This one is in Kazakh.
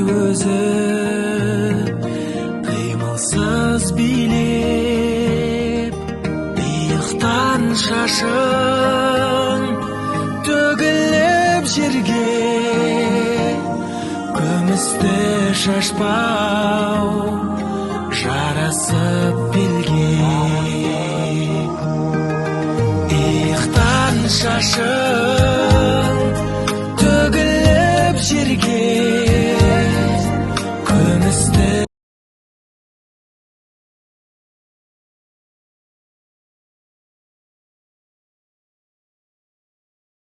өзі қимылсыз билеп, иықтан шашың төгіліп жерге, күмісті шашпау жарасып белге. Иықтан шашың төгіліп жерге,